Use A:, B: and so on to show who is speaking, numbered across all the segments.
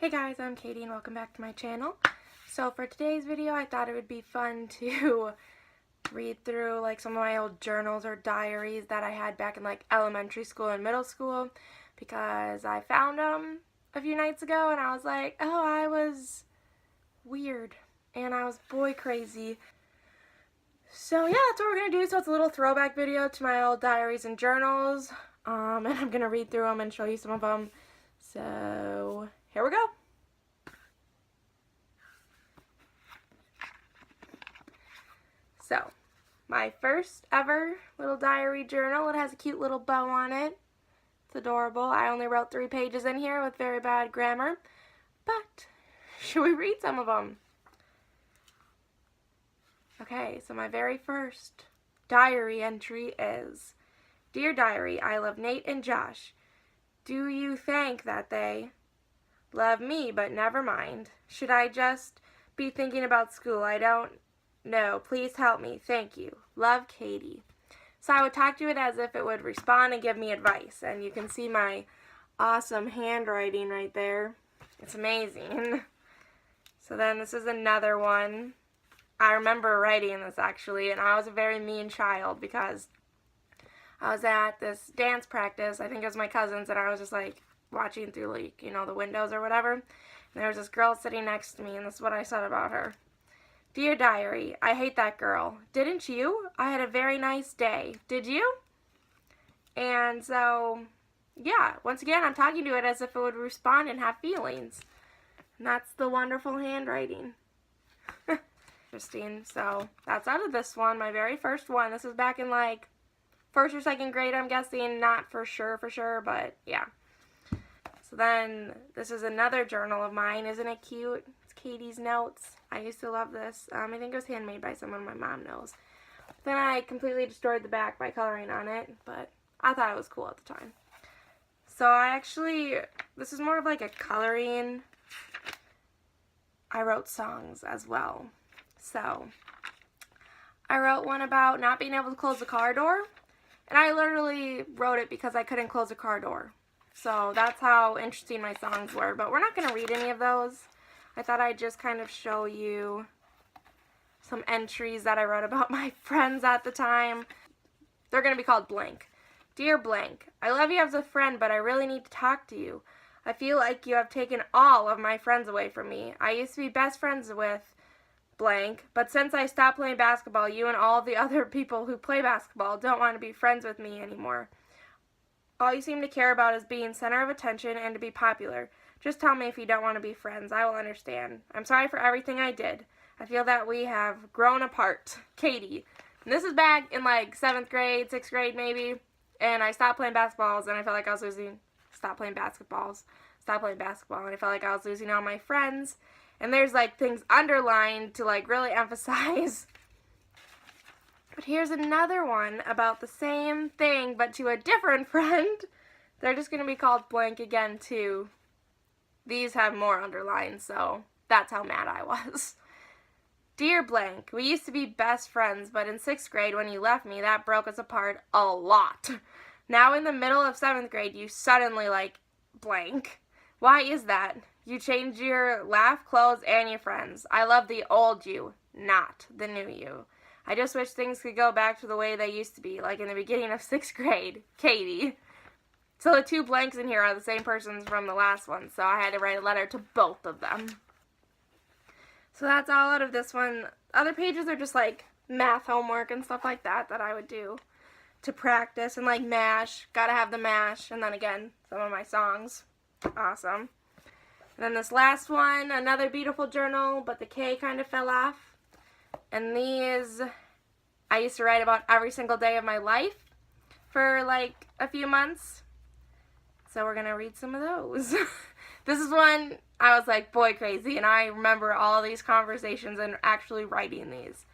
A: Hey guys, I'm Katie and welcome back to my channel. So for today's video, I thought it would be fun to read through like some of my old journals or diaries that I had back in like elementary school and middle school, because I found them a few nights ago and I was like, oh, I was weird and I was boy crazy. So yeah, that's what we're going to do. So it's a little throwback video to my old diaries and journals, and I'm going to read through them and show you some of them. So here we go. So, my first ever little diary journal. It has a cute little bow on it. It's adorable. I only wrote 3 pages in here with very bad grammar, but should we read some of them? Okay, so my very first diary entry is, Dear Diary, I love Nate and Josh. Do you think that they love me, but never mind? Should I just be thinking about school? I don't know. Please help me. Thank you. Love, Katie. So I would talk to it as if it would respond and give me advice. And you can see my awesome handwriting right there. It's amazing. So then this is another one. I remember writing this actually, and I was a very mean child because I was at this dance practice. I think it was my cousin's, and I was just like watching through like, the windows or whatever. And there was this girl sitting next to me, and this is what I said about her. Dear Diary, I hate that girl. Didn't you? I had a very nice day. Did you? And so, yeah, once again, I'm talking to it as if it would respond and have feelings. And that's the wonderful handwriting. Interesting. So, that's out of this one, my very first one. This was back in like 1st or 2nd grade, I'm guessing. Not for sure, but yeah. So then, this is another journal of mine. Isn't it cute? It's Katie's Notes. I used to love this. I think it was handmade by someone my mom knows. Then I completely destroyed the back by coloring on it, but I thought it was cool at the time. So this is more of like a coloring. I wrote songs as well. So, I wrote one about not being able to close the car door, and I literally wrote it because I couldn't close the car door. So, that's how interesting my songs were, but we're not going to read any of those. I thought I'd just kind of show you some entries that I wrote about my friends at the time. They're going to be called blank. Dear blank, I love you as a friend, but I really need to talk to you. I feel like you have taken all of my friends away from me. I used to be best friends with blank, but since I stopped playing basketball, you and all the other people who play basketball don't want to be friends with me anymore. All you seem to care about is being center of attention and to be popular. Just tell me if you don't want to be friends. I will understand. I'm sorry for everything I did. I feel that we have grown apart. Katie. And this is back in like 7th grade, 6th grade maybe. And I stopped playing basketballs and I felt like I was losing. Stopped playing basketballs. Stopped playing basketball and I felt like I was losing all my friends. And there's like things underlined to like really emphasize. But here's another one about the same thing but to a different friend. They're just going to be called blank again too. These have more underlines, so that's how mad I was. Dear blank, we used to be best friends, but in 6th grade when you left me, that broke us apart a lot. Now in the middle of 7th grade, you suddenly like blank. Why is that? You changed your laugh, clothes, and your friends. I love the old you, not the new you. I just wish things could go back to the way they used to be, like in the beginning of 6th grade. Katie. So the 2 blanks in here are the same persons from the last one, so I had to write a letter to both of them. So that's all out of this one. Other pages are just like math homework and stuff like that I would do to practice, and like MASH, gotta have the MASH, and then again, some of my songs. Awesome. And then this last one, another beautiful journal, but the K kind of fell off. And these, I used to write about every single day of my life for like a few months. So we're going to read some of those. This is one I was like boy crazy, and I remember all these conversations and actually writing these.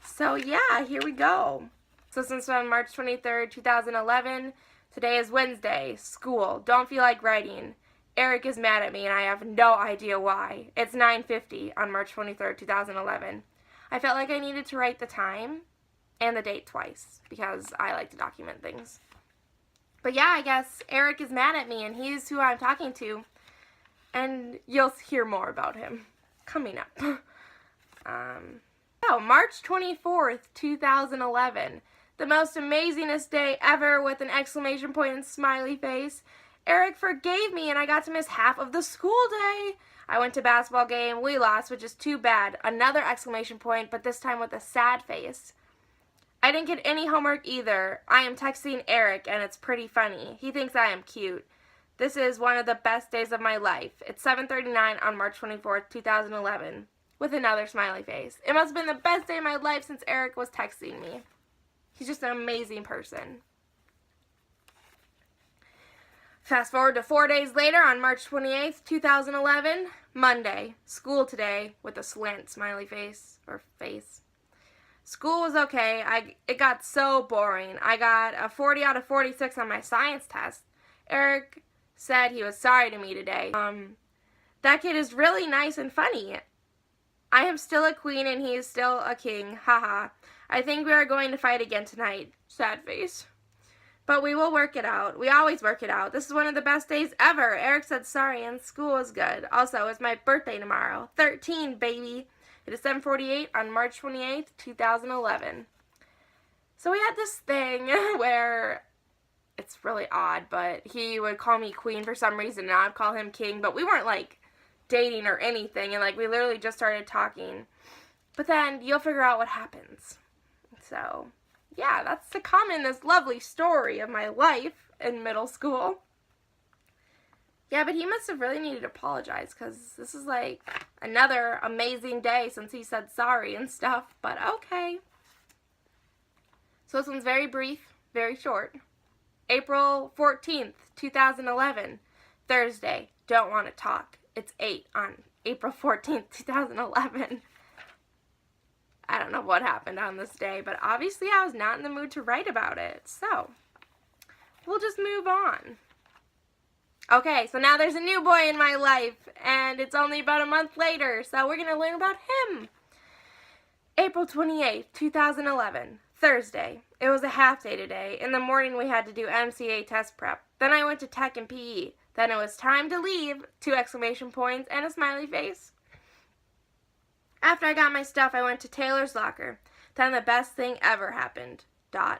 A: So yeah, here we go. So since March 23rd, 2011, today is Wednesday, school, don't feel like writing. Eric is mad at me and I have no idea why. It's 9:50 on March 23rd, 2011. I felt like I needed to write the time and the date twice because I like to document things. But yeah, I guess Eric is mad at me and he's who I'm talking to. and you'll hear more about him coming up. March 24th, 2011. The most amazingest day ever with an exclamation point and smiley face. Eric forgave me and I got to miss half of the school day. I went to basketball game. We lost, which is too bad. Another exclamation point, but this time with a sad face. I didn't get any homework either. I am texting Eric and it's pretty funny. He thinks I am cute. This is one of the best days of my life. It's 7:39 on March 24th, 2011. With another smiley face. It must have been the best day of my life since Eric was texting me. He's just an amazing person. Fast forward to 4 days later on March 28th, 2011. Monday. School today with a slant smiley face or face. School was okay. It got so boring. I got a 40 out of 46 on my science test. Eric said he was sorry to me today. That kid is really nice and funny. I am still a queen and he is still a king. Haha. I think we are going to fight again tonight. Sad face. But we will work it out. We always work it out. This is one of the best days ever. Eric said sorry and school was good. Also, it's my birthday tomorrow. 13, baby. It is 7:48 on March 28th, 2011. So we had this thing where it's really odd, but he would call me queen for some reason and I'd call him king, but we weren't like dating or anything, and like we literally just started talking. But then you'll figure out what happens. So yeah, that's to come in this lovely story of my life in middle school. Yeah, but he must have really needed to apologize because this is like another amazing day since he said sorry and stuff, but okay. So this one's very brief, very short. April 14th, 2011, Thursday, don't want to talk. It's 8 on April 14th, 2011. I don't know what happened on this day, but obviously I was not in the mood to write about it. So, we'll just move on. Okay, so now there's a new boy in my life, and it's only about a month later, so we're going to learn about him. April 28th, 2011, Thursday. It was a half day today. In the morning we had to do MCA test prep. Then I went to tech and PE. Then it was time to leave, 2 exclamation points and a smiley face. After I got my stuff, I went to Taylor's locker. Then the best thing ever happened. ... I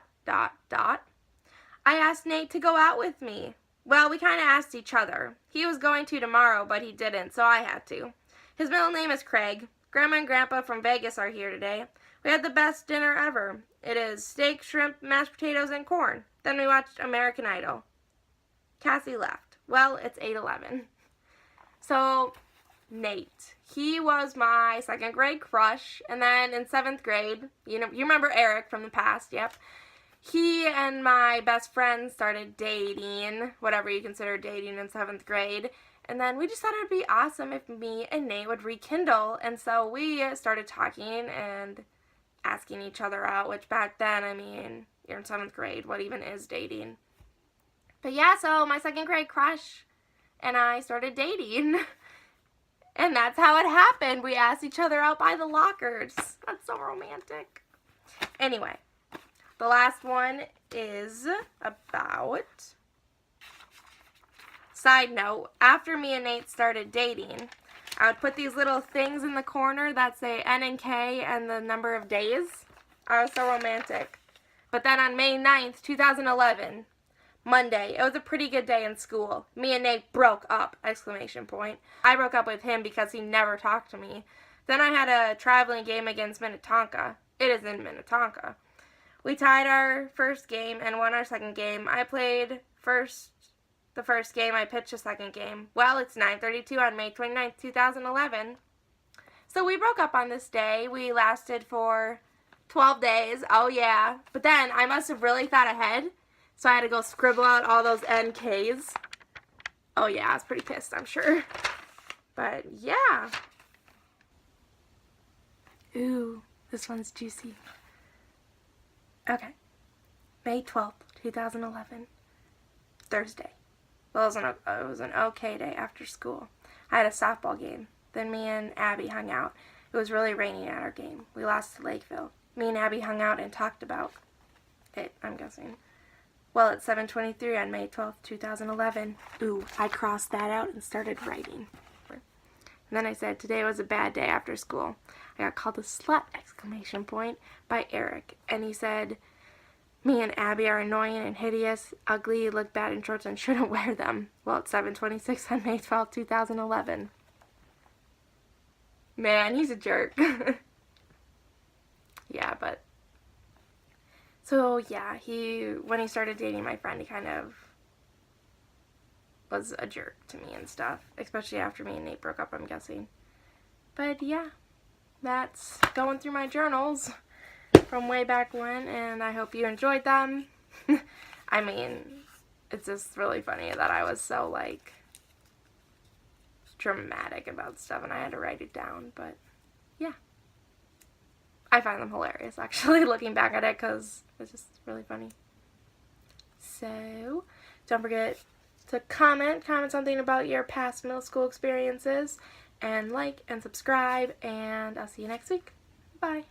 A: asked Nate to go out with me. Well, we kind of asked each other. He was going to tomorrow, but he didn't, so I had to. His middle name is Craig. Grandma and Grandpa from Vegas are here today. We had the best dinner ever. It is steak, shrimp, mashed potatoes, and corn. Then we watched American Idol. Cassie left. Well, it's 8:11. So, Nate. He was my 2nd grade crush. And then in 7th grade, you remember Eric from the past, yep. He and my best friend started dating, whatever you consider dating in 7th grade. And then we just thought it would be awesome if me and Nate would rekindle. And so we started talking and asking each other out, which back then, I mean, you're in 7th grade. What even is dating? But yeah, so my 2nd grade crush and I started dating. And that's how it happened. We asked each other out by the lockers. That's so romantic. Anyway, the last one is about... Side note, after me and Nate started dating, I would put these little things in the corner that say N and K and the number of days. I was so romantic. But then on May 9th, 2011, Monday, it was a pretty good day in school. Me and Nate broke up, exclamation point. I broke up with him because he never talked to me. Then I had a traveling game against Minnetonka. It is in Minnetonka. We tied our first game and won our second game. I played the first game, I pitched the second game. Well, it's 9:32 on May 29th, 2011. So we broke up on this day. We lasted for 12 days. Oh, yeah. But then I must have really thought ahead, so I had to go scribble out all those NKs. Oh, yeah, I was pretty pissed, I'm sure. But, yeah. Ooh, this one's juicy. Okay. May 12th, 2011. Thursday. Well, it was an okay day after school. I had a softball game. Then me and Abby hung out. It was really raining at our game. We lost to Lakeville. Me and Abby hung out and talked about it, I'm guessing. Well, it's 7:23 on May 12th, 2011. Ooh, I crossed that out and started writing. And then I said, today was a bad day after school. I got called a slut, exclamation point, by Eric. And he said, me and Abby are annoying and hideous, ugly, look bad in shorts, and shouldn't wear them. Well, it's 7:26 on May 12, 2011. Man, he's a jerk. Yeah, but... So, yeah, when he started dating my friend, he kind of was a jerk to me and stuff. Especially after me and Nate broke up, I'm guessing. But, yeah, that's going through my journals from way back when, and I hope you enjoyed them. I mean, it's just really funny that I was so, like, dramatic about stuff and I had to write it down, but yeah. I find them hilarious, actually, looking back at it, because it's just really funny. So, don't forget to comment something about your past middle school experiences, and like and subscribe, and I'll see you next week. Bye.